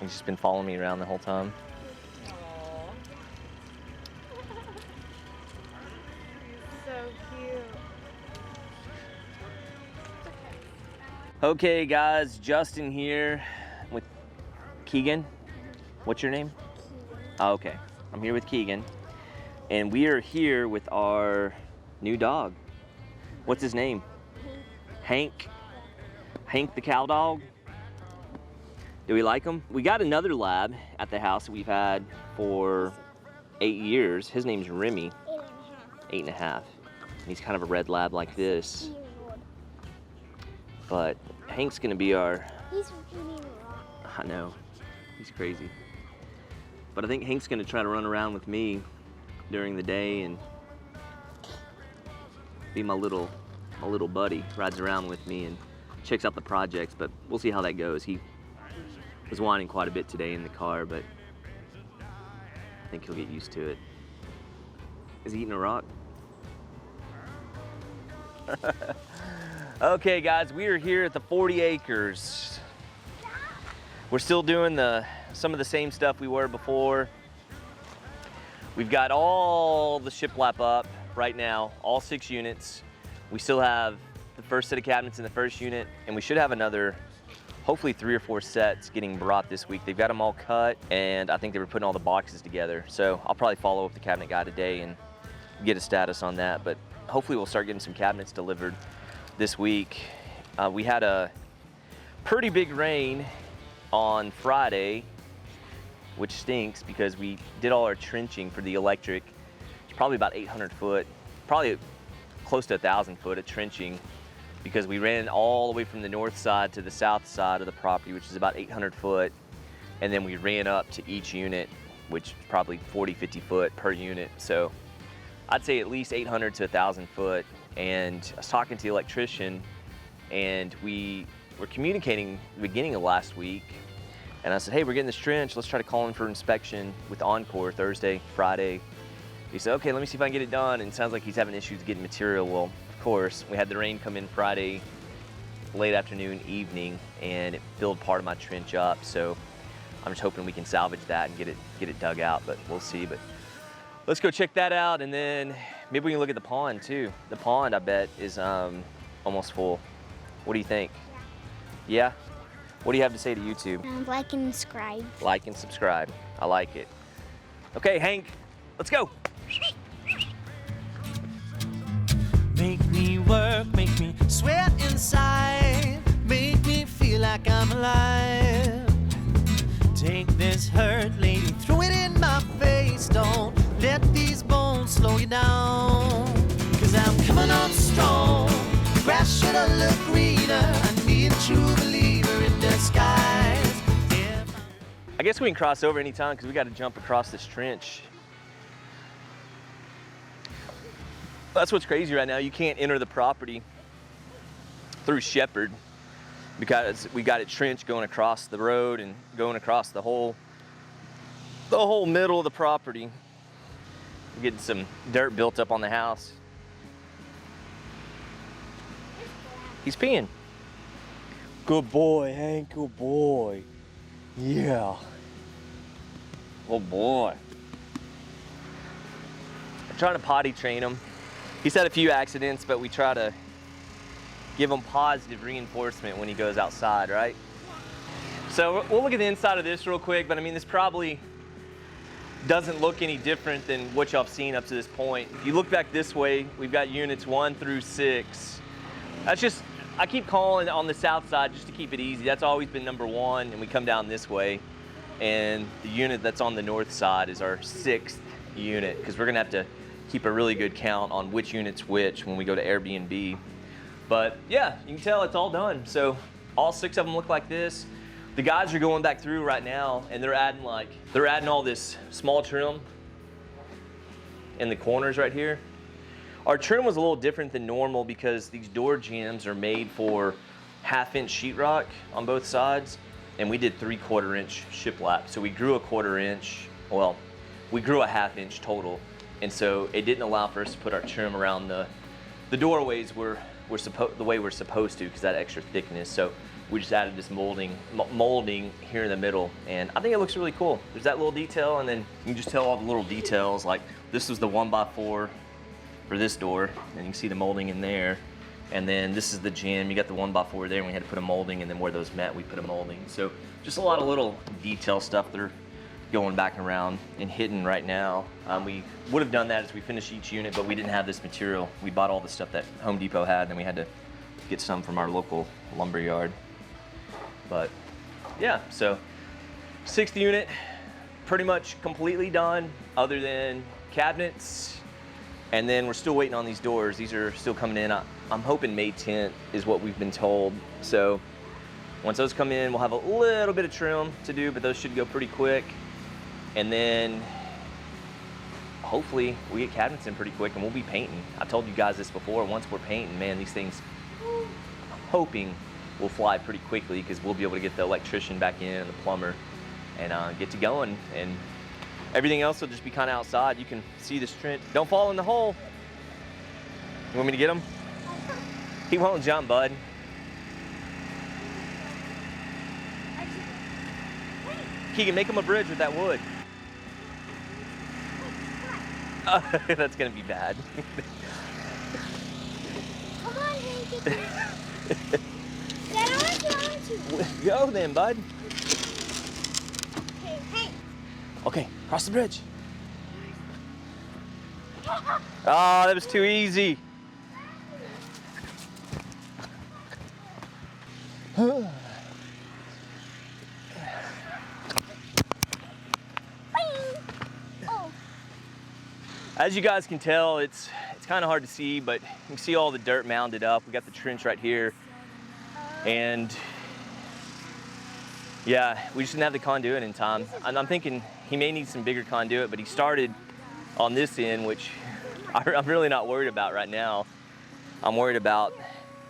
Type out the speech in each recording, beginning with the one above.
He's just been following me around the whole time. So cute. Okay guys, Justin here with Keegan. What's your name? Keegan. Oh, okay, I'm here with Keegan. And we are here with our new dog. What's his name? Hank. Hank the cow dog. Do we like him? We got another lab at the house that we've had for 8 years. His name's Remy. 8.5. 8.5. And he's kind of a red lab like this. But Hank's gonna be our... He's eating rock. I know, he's crazy. But I think Hank's gonna try to run around with me during the day and be my little buddy. Rides around with me and checks out the projects, but we'll see how that goes. He was whining quite a bit today in the car, but I think he'll get used to it. Is he eating a rock? Okay guys, we are here at the 40 acres. We're still doing some of the same stuff we were before. We've got all the shiplap up right now, all 6 units. We still have the first set of cabinets in the first unit, and we should have another, hopefully 3 or 4 sets getting brought this week. They've got them all cut, and I think they were putting all the boxes together. So I'll probably follow up with the cabinet guy today and get a status on that, but hopefully we'll start getting some cabinets delivered this week. We had a pretty big rain on Friday, which stinks because we did all our trenching for the electric. It's probably about 800 foot, probably close to 1,000 foot of trenching, because we ran all the way from the north side to the south side of the property, which is about 800 foot. And then we ran up to each unit, which is probably 40, 50 foot per unit. So I'd say at least 800 to 1,000 foot. And I was talking to the electrician, and we were communicating the beginning of last week. And I said, hey, we're getting this trench. Let's try to call in for inspection with Encore Thursday, Friday. He said, okay, let me see if I can get it done. And it sounds like he's having issues getting material. Well, of course, we had the rain come in Friday, late afternoon, evening, and it filled part of my trench up. So I'm just hoping we can salvage that and get it dug out, but we'll see. But let's go check that out, and then maybe we can look at the pond too. The pond, I bet, is almost full. What do you think? Yeah? What do you have to say to YouTube? Like and subscribe. Like and subscribe. I like it. Okay, Hank, let's go. Make me work, make me sweat inside, make me feel like I'm alive. Take this hurt, lady, throw it in my face. Don't let these bones slow you down, 'cause I'm coming on strong. Grass should have looked greener. I need a true believer in disguise. I guess we can cross over anytime because we got to jump across this trench. That's what's crazy right now. You can't enter the property through Shepherd because we got a trench going across the road and going across the whole middle of the property. We're getting some dirt built up on the house. He's peeing. Good boy, Hank, good boy. Yeah. Oh boy. I'm trying to potty train him. He's had a few accidents, but we try to give him positive reinforcement when he goes outside, right? So we'll look at the inside of this real quick, but I mean, this probably doesn't look any different than what y'all have seen up to this point. If you look back this way, we've got units 1 through 6. That's just, I keep calling on the south side just to keep it easy. That's always been number 1, and we come down this way. And the unit that's on the north side is our 6th unit, because we're gonna have to keep a really good count on which unit's which when we go to Airbnb. But yeah, you can tell it's all done. So all 6 of them look like this. The guys are going back through right now, and they're adding all this small trim in the corners right here. Our trim was a little different than normal because these door jambs are made for 1/2-inch sheetrock on both sides, and we did 3/4 inch shiplap. So we grew a 1/4 inch, well, we grew a 1/2 inch total. And so it didn't allow for us to put our trim around the doorways the way we're supposed to, because that extra thickness. So we just added this molding here in the middle, and I think it looks really cool. There's that little detail, and then you can just tell all the little details. Like this was the 1x4 for this door, and you can see the molding in there. And then this is the gym. You got the 1x4 there, and we had to put a molding, and then where those met, we put a molding. So just a lot of little detail stuff that are going back around and hidden right now. We would have done that as we finished each unit, but we didn't have this material. We bought all the stuff that Home Depot had, and then we had to get some from our local lumber yard. But yeah, so 6th unit, pretty much completely done, other than cabinets. And then we're still waiting on these doors. These are still coming in. I'm hoping May 10th is what we've been told. So once those come in, we'll have a little bit of trim to do, but those should go pretty quick. And then hopefully we get cabinets in pretty quick and we'll be painting. I told you guys this before, once we're painting, man, these things, I'm hoping will fly pretty quickly because we'll be able to get the electrician back in and the plumber and get to going. And everything else will just be kind of outside. You can see this trench. Don't fall in the hole. You want me to get him? He won't jump, bud. Keegan, make him a bridge with that wood. That's gonna be bad. Come on, Hank. Dad, I want to. Go then, bud. Hey. Okay, cross the bridge. Oh, that was too easy. As you guys can tell, it's kind of hard to see, but you can see all the dirt mounded up. We got the trench right here. And yeah, we just didn't have the conduit in time. And I'm thinking he may need some bigger conduit, but he started on this end, which I'm really not worried about right now. I'm worried about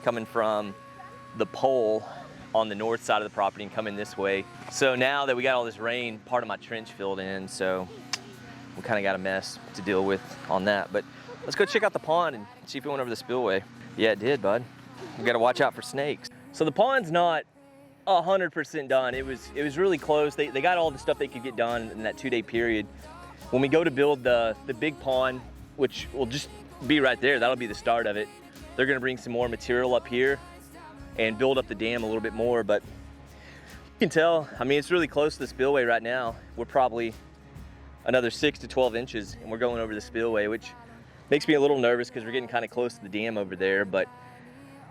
coming from the pole on the north side of the property and coming this way. So now that we got all this rain, part of my trench filled in, so we kind of got a mess to deal with on that. But let's go check out the pond and see if it went over the spillway. Yeah, it did, bud. We got to watch out for snakes. So the pond's not 100% done. It was really close. They got all the stuff they could get done in that 2-day period. When we go to build the big pond, which will just be right there, that'll be the start of it. They're gonna bring some more material up here and build up the dam a little bit more, but you can tell, I mean, it's really close to the spillway right now. We're probably another 6 to 12 inches and we're going over the spillway, which makes me a little nervous because we're getting kind of close to the dam over there, but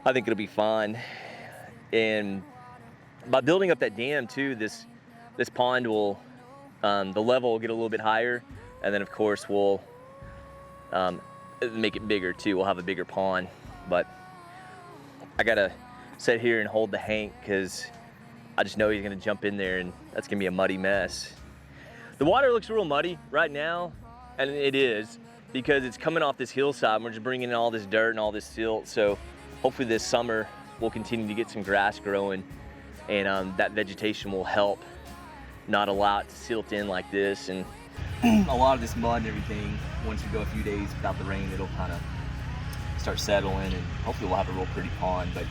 I think it'll be fine. And by building up that dam too, this pond will, the level will get a little bit higher, and then of course we'll make it bigger too. We'll have a bigger pond, but I gotta sit here and hold the Hank because I just know he's gonna jump in there and that's gonna be a muddy mess. The water looks real muddy right now, and it is because it's coming off this hillside and we're just bringing in all this dirt and all this silt. So hopefully this summer we'll continue to get some grass growing, and that vegetation will help not allow it to silt in like this. And a lot of this mud and everything, once we go a few days without the rain, it'll kind of start settling, and hopefully we'll have a real pretty pond. But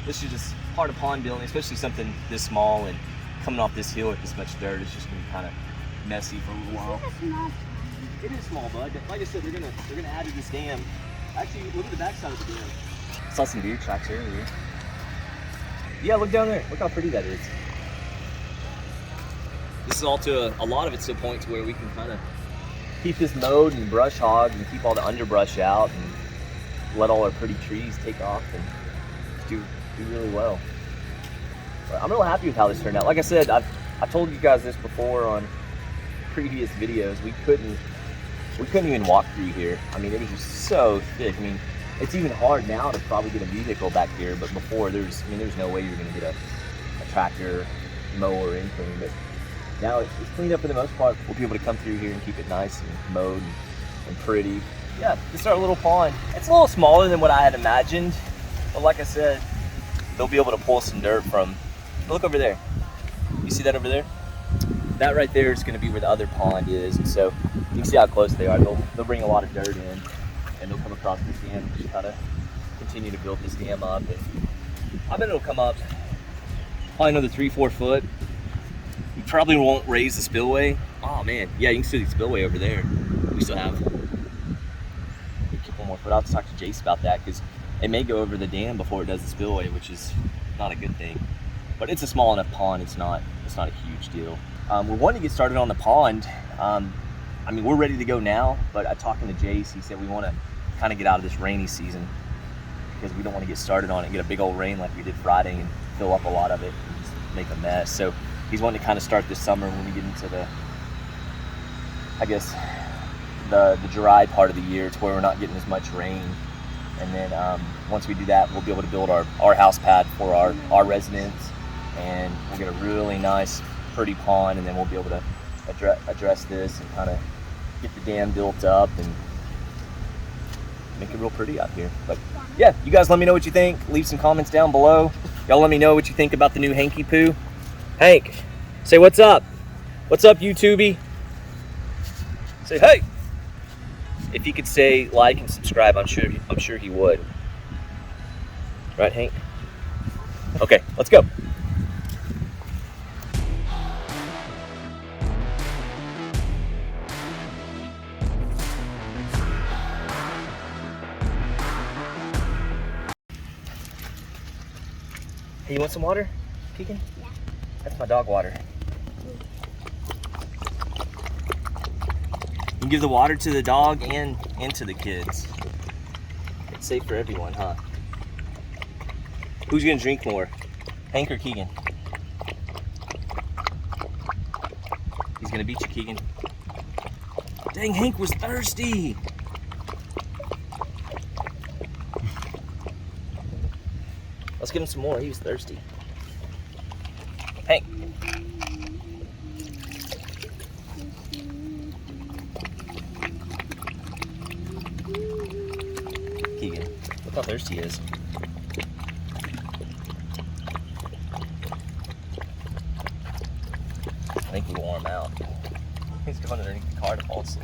this is just part of pond building, especially something this small and coming off this hill with this much dirt. It's just gonna be kind of messy for a little while. It is small, bud. Like I said, they're gonna add to this dam. Actually, look at the backside of the dam. I saw some deer tracks earlier. Yeah, look down there. Look how pretty that is. This is all to a lot of it's to a point to where we can kind of keep this mowed and brush hogged and keep all the underbrush out and let all our pretty trees take off and do really well. But I'm real happy with how this turned out. Like I said, I told you guys this before on previous videos. We couldn't even walk through here. I mean, it was just so thick. I mean, it's even hard now to probably get a vehicle back here, but before there's no way you're gonna get a tractor, mower, or anything. But now it's cleaned up for the most part. We'll be able to come through here and keep it nice and mowed and pretty. Yeah, this is our little pond. It's a little smaller than what I had imagined, but like I said, they'll be able to pull some dirt from, look over there. You see that over there? That right there is gonna be where the other pond is. And so you can see how close they are. They'll bring a lot of dirt in, and they'll come across this dam and just kind of continue to build this dam up. And I bet it'll come up Probably another 3-4 foot. We probably won't raise the spillway. Oh man, yeah, you can see the spillway over there. We still have. Keep 1 more foot. I'll have to talk to Jace about that because it may go over the dam before it does the spillway, which is not a good thing. But it's a small enough pond. It's not a huge deal. We're wanting to get started on the pond. I mean, we're ready to go now, but talking to Jace, he said we want to kind of get out of this rainy season because we don't want to get started on it and get a big old rain like we did Friday and fill up a lot of it and just make a mess. So he's wanting to kind of start this summer when we get into the, I guess, the dry part of the year to where we're not getting as much rain. And then once we do that, we'll be able to build our house pad for our residents, and we'll get a really nice, pretty pond, and then we'll be able to address this and kind of get the dam built up and make it real pretty out here. But yeah, you guys let me know what you think. Leave some comments down below. Y'all let me know what you think about the new Hanky Poo. Hank, say what's up. What's up, YouTubey? Say hey. If he could say like and subscribe, I'm sure he would. Right, Hank? Okay, let's go. Hey, you want some water, Keegan? Yeah. That's my dog water. You can give the water to the dog and to the kids. It's safe for everyone, huh? Who's gonna drink more, Hank or Keegan? He's gonna beat you, Keegan. Dang, Hank was thirsty. Let's give him some more. He was thirsty. Hank. Keegan, look how thirsty he is. I think we wore him out. He's going underneath the car to fall asleep.